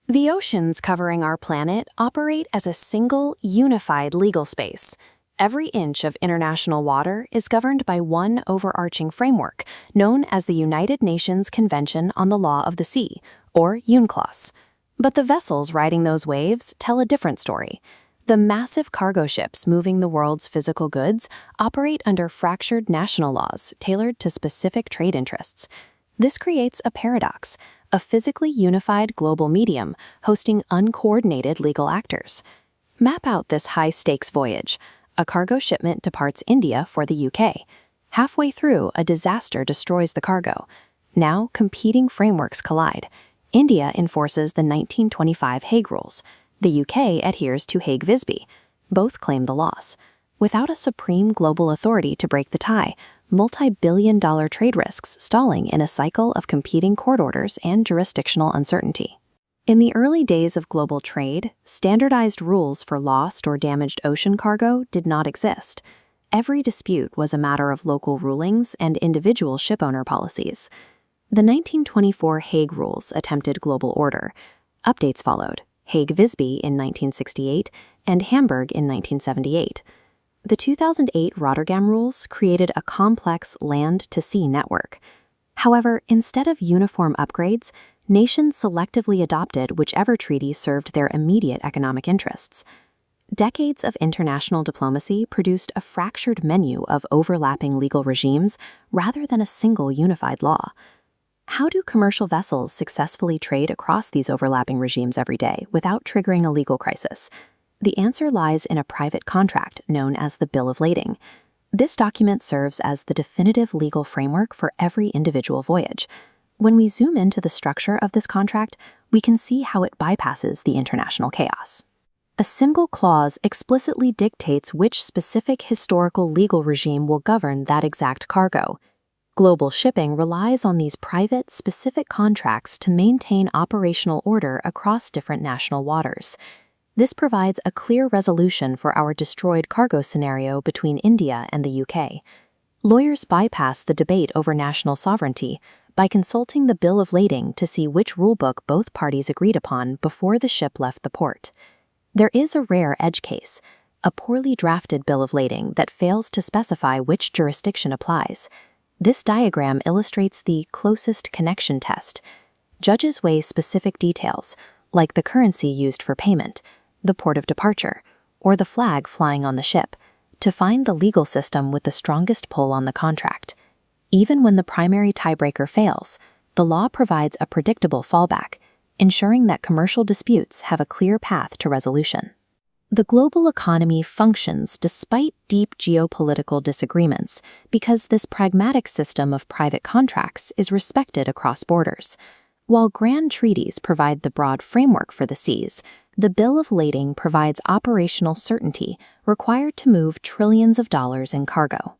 The oceans covering our planet operate as a single, unified legal space. Every inch of international water is governed by one overarching framework, known as the United Nations Convention on the Law of the Sea, or UNCLOS. But the vessels riding those waves tell a different story. The massive cargo ships moving the world's physical goods operate under fractured national laws tailored to specific trade interests. This creates a paradox, a physically unified global medium hosting uncoordinated legal actors. Map out this high-stakes voyage. A cargo shipment departs India for the UK. Halfway through, a disaster destroys the cargo. Now, competing frameworks collide. India enforces the 1925 Hague Rules. The UK adheres to Hague-Visby. Both claim the loss. Without a supreme global authority to break the tie, multi-billion-dollar trade risks stalling in a cycle of competing court orders and jurisdictional uncertainty. In the early days of global trade, standardized rules for lost or damaged ocean cargo did not exist. Every dispute was a matter of local rulings and individual shipowner policies. The 1924 Hague Rules attempted global order. Updates followed, Hague-Visby in 1968 and Hamburg in 1978. The 2008 Rotterdam Rules created a complex land-to-sea network. However, instead of uniform upgrades, nations selectively adopted whichever treaty served their immediate economic interests. Decades of international diplomacy produced a fractured menu of overlapping legal regimes rather than a single unified law. How do commercial vessels successfully trade across these overlapping regimes every day without triggering a legal crisis? The answer lies in a private contract known as the Bill of Lading. This document serves as the definitive legal framework for every individual voyage. When we zoom into the structure of this contract, we can see how it bypasses the international chaos. A single clause explicitly dictates which specific historical legal regime will govern that exact cargo. Global shipping relies on these private, specific contracts to maintain operational order across different national waters. This provides a clear resolution for our destroyed cargo scenario between India and the UK. Lawyers bypass the debate over national sovereignty by consulting the Bill of Lading to see which rulebook both parties agreed upon before the ship left the port. There is a rare edge case, a poorly drafted Bill of Lading that fails to specify which jurisdiction applies. This diagram illustrates the closest connection test. Judges weigh specific details, like the currency used for payment, the port of departure, or the flag flying on the ship, to find the legal system with the strongest pull on the contract. Even when the primary tiebreaker fails, the law provides a predictable fallback, ensuring that commercial disputes have a clear path to resolution. The global economy functions despite deep geopolitical disagreements because this pragmatic system of private contracts is respected across borders. While grand treaties provide the broad framework for the seas, the Bill of Lading provides operational certainty required to move trillions of dollars in cargo.